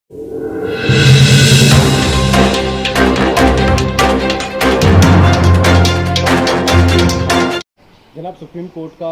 جناب supreme court کا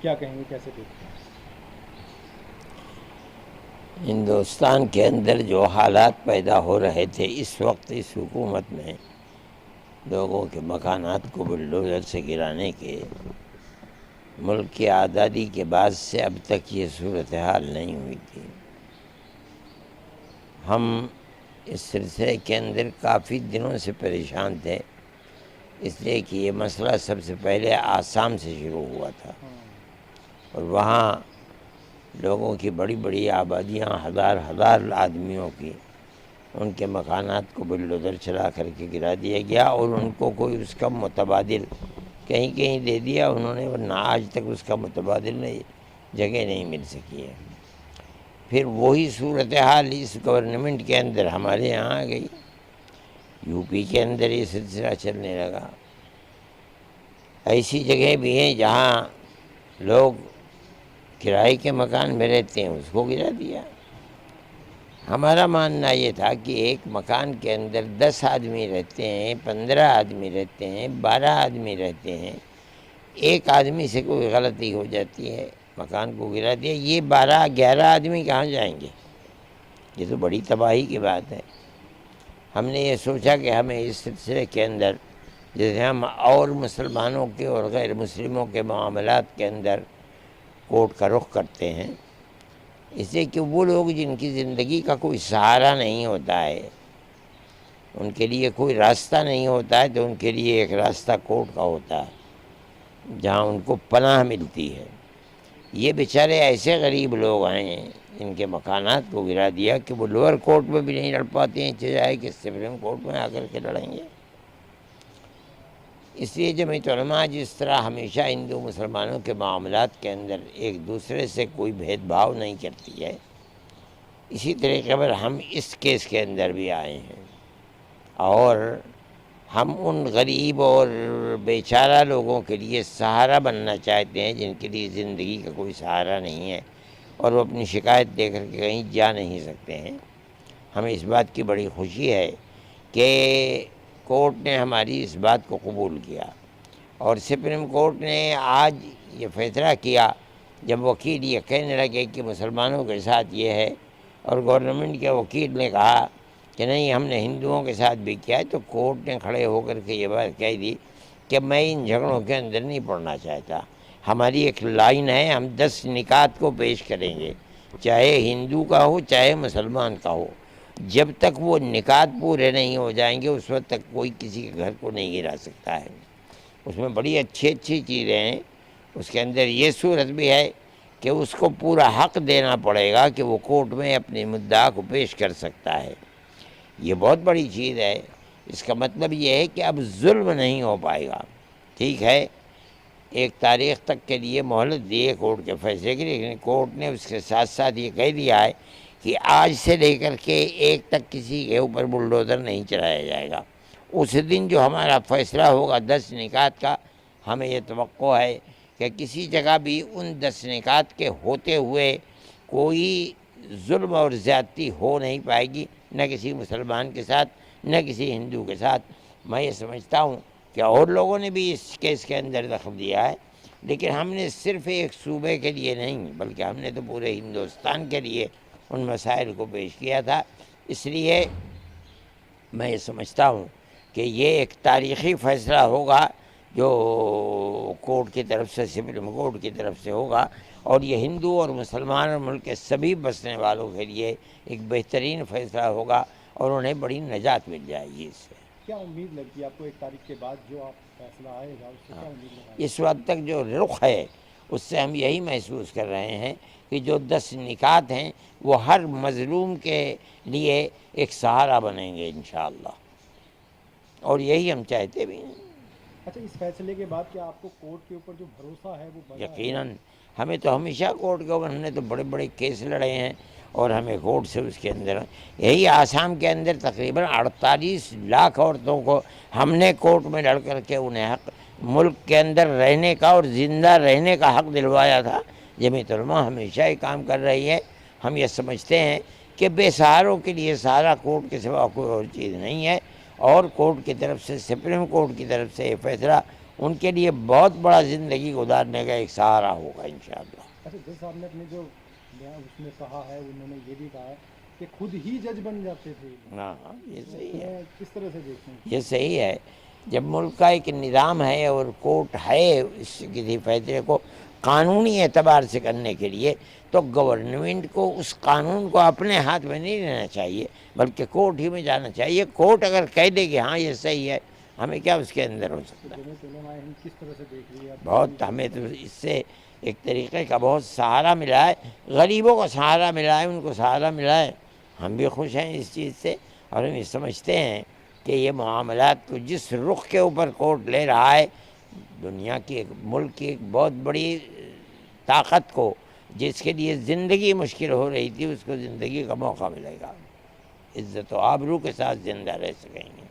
کیا کہیں گے, کیسے دیکھتے ہیں؟ ہندوستان کے اندر جو حالات پیدا ہو رہے تھے اس وقت اس حکومت میں لوگوں کے مکانات کو بلڈوزر سے گرانے کے، ملک کی آزادی کے بعد سے اب تک یہ صورتحال نہیں ہوئی تھی۔ ہم اس سلسلے کے اندر کافی دنوں سے پریشان تھے، اس لیے کہ یہ مسئلہ سب سے پہلے آسام سے شروع ہوا تھا اور وہاں لوگوں کی بڑی بڑی آبادیاں، ہزار ہزار آدمیوں کی، ان کے مکانات کو بلڈوزر چلا کر کے گرا دیا گیا اور ان کو کوئی اس کا متبادل کہیں کہیں دے دیا انہوں نے، ورنہ آج تک اس کا متبادل جگہ نہیں مل سکی ہے۔ پھر وہی صورتحال اس گورنمنٹ کے اندر ہمارے یہاں آ گئی، یو پی کے اندر یہ سلسلہ چلنے لگا۔ ایسی جگہ بھی ہیں جہاں لوگ کرائے کے مکان میں رہتے ہیں، اس کو گرا دیا۔ ہمارا ماننا یہ تھا کہ ایک مکان کے اندر 10 آدمی رہتے ہیں، 15 آدمی رہتے ہیں، 12 آدمی رہتے ہیں، ایک آدمی سے کوئی غلطی ہو جاتی ہے، مکان کو گرا دیا، یہ 12-11 آدمی کہاں جائیں گے؟ یہ تو بڑی تباہی کی بات ہے۔ ہم نے یہ سوچا کہ ہمیں اس سلسلے کے اندر، جیسے ہم اور مسلمانوں کے اور غیر مسلموں کے معاملات کے اندر کورٹ کا رخ کرتے ہیں، اس لیے کہ وہ لوگ جن کی زندگی کا کوئی سہارا نہیں ہوتا ہے، ان کے لیے کوئی راستہ نہیں ہوتا ہے، تو ان کے لیے ایک راستہ کورٹ کا ہوتا ہے جہاں ان کو پناہ ملتی ہے۔ یہ بیچارے ایسے غریب لوگ ہیں جن کے مکانات کو گرا دیا کہ وہ لوور کورٹ میں بھی نہیں لڑ پاتے ہیں، چاہے کہ سپریم کورٹ میں آ کر کے لڑیں گے۔ اس لیے جمعیت علماء جس طرح ہمیشہ ہندو مسلمانوں کے معاملات کے اندر ایک دوسرے سے کوئی بھید بھاؤ نہیں کرتی ہے، اسی طریقے پر ہم اس کیس کے اندر بھی آئے ہیں اور ہم ان غریب اور بیچارہ لوگوں کے لیے سہارا بننا چاہتے ہیں جن کے لیے زندگی کا کوئی سہارا نہیں ہے اور وہ اپنی شکایت دے کر کے کہیں جا نہیں سکتے ہیں۔ ہمیں اس بات کی بڑی خوشی ہے کہ کورٹ نے ہماری اس بات کو قبول کیا اور سپریم کورٹ نے آج یہ فیصلہ کیا، جب وکیل یہ کہنے لگے کہ مسلمانوں کے ساتھ یہ ہے اور گورنمنٹ کے وکیل نے کہا کہ نہیں ہم نے ہندوؤں کے ساتھ بھی کیا ہے، تو کورٹ نے کھڑے ہو کر کے یہ بات کہہ دی کہ میں ان جھگڑوں کے اندر نہیں پڑنا چاہتا۔ ہماری ایک لائن ہے، ہم 10 نکات کو پیش کریں گے، چاہے ہندو کا ہو چاہے مسلمان کا ہو، جب تک وہ نکات پورے نہیں ہو جائیں گے اس وقت تک کوئی کسی کے گھر کو نہیں گرا سکتا ہے۔ اس میں بڑی اچھی چیزیں ہیں، اس کے اندر یہ صورت بھی ہے کہ اس کو پورا حق دینا پڑے گا کہ وہ کورٹ میں اپنے مدعا کو پیش کر سکتا ہے۔ یہ بہت بڑی چیز ہے۔ اس کا مطلب یہ ہے کہ اب ظلم نہیں ہو پائے گا۔ ٹھیک ہے، ایک تاریخ تک کے لیے مہلت دی ہے کورٹ کے فیصلے کی، لیکن کورٹ نے اس کے ساتھ ساتھ یہ کہہ دیا ہے کہ آج سے لے کر کے ایک تک کسی کے اوپر بلڈوزر نہیں چلایا جائے گا۔ اس دن جو ہمارا فیصلہ ہوگا 10 نکات کا، ہمیں یہ توقع ہے کہ کسی جگہ بھی ان 10 نکات کے ہوتے ہوئے کوئی ظلم اور زیادتی ہو نہیں پائے گی، نہ کسی مسلمان کے ساتھ نہ کسی ہندو کے ساتھ۔ میں یہ سمجھتا ہوں کہ اور لوگوں نے بھی اس کیس کے اندر دخل دیا ہے، لیکن ہم نے صرف ایک صوبے کے لیے نہیں بلکہ ہم نے تو پورے ہندوستان کے لیے ان مسائل کو پیش کیا تھا۔ اس لیے میں یہ سمجھتا ہوں کہ یہ ایک تاریخی فیصلہ ہوگا جو کورٹ کی طرف سے، سپریم کورٹ کی طرف سے ہوگا، اور یہ ہندو اور مسلمان اور ملک کے سبھی بسنے والوں کے لیے ایک بہترین فیصلہ ہوگا اور انہیں بڑی نجات مل جائے گی اس سے۔ کیا امید لگتی ہے آپ کو ایک تاریخ کے بعد جو آپ فیصلہ آئے گا اس سے کیا امید لگائی؟ اس وقت تک جو رخ ہے اس سے ہم یہی محسوس کر رہے ہیں کہ جو 10 نکات ہیں وہ ہر مظلوم کے لیے ایک سہارا بنیں گے انشاءاللہ، اور یہی ہم چاہتے بھی ہیں۔ اچھا، اس فیصلے کے بعد کیا آپ کو کورٹ کے اوپر جو بھروسہ ہے وہ بڑھا ہے؟ یقیناً ہمیں تو ہمیشہ کورٹ کے اوپر، ہم نے تو بڑے بڑے کیس لڑے ہیں اور ہمیں کورٹ سے اس کے اندر، یہی آسام کے اندر تقریباً 48 لاکھ عورتوں کو ہم نے کورٹ میں لڑ کر کے انہیں حق ملک کے اندر رہنے کا اور زندہ رہنے کا حق دلوایا تھا۔ جمعیت علماء ہمیشہ یہ کام کر رہی ہے ہم یہ سمجھتے ہیں کہ بے سہاروں کے لیے سہارا کورٹ کے سوا کوئی اور چیز نہیں ہے، اور کورٹ کی طرف سے، سپریم کورٹ کی طرف سے یہ فیصلہ ان کے لیے بہت بڑا زندگی گزارنے کا ایک سہارا ہوگا انشاءاللہ۔ اچھا جج صاحب نے اپنے جو اس میں کہا ہے، انہوں نے یہ بھی کہا ہے کہ خود ہی جج بن جاتے تھے، ہاں ہاں، یہ صحیح ہے، کس طرح سے دیکھیں؟ یہ صحیح ہے۔ جب ملک کا ایک نظام ہے اور کورٹ ہے اس کسی فیصلے کو قانونی اعتبار سے کرنے کے لیے، تو گورنمنٹ کو اس قانون کو اپنے ہاتھ میں نہیں لینا چاہیے، بلکہ کورٹ ہی میں جانا چاہیے۔ کورٹ اگر کہہ دے کہ ہاں یہ صحیح ہے، ہمیں کیا اس کے اندر ہو سکتا ہے؟ جمعیت علماء ہند کس طرح سے دیکھ رہی ہے آپ؟ بہت، ہمیں تو اس سے ایک طریقے کا بہت سہارا ملا ہے، غریبوں کو سہارا ملا ہے، ان کو سہارا ملا ہے۔ ہم بھی خوش ہیں اس چیز سے، اور ہم یہ سمجھتے ہیں کہ یہ معاملات کو جس رخ کے اوپر کورٹ لے رہا ہے، دنیا کی ایک ملک کی ایک بہت بڑی طاقت کو، جس کے لیے زندگی مشکل ہو رہی تھی، اس کو زندگی کا موقع ملے گا، عزت و آبرو کے ساتھ زندہ رہ سکیں گے۔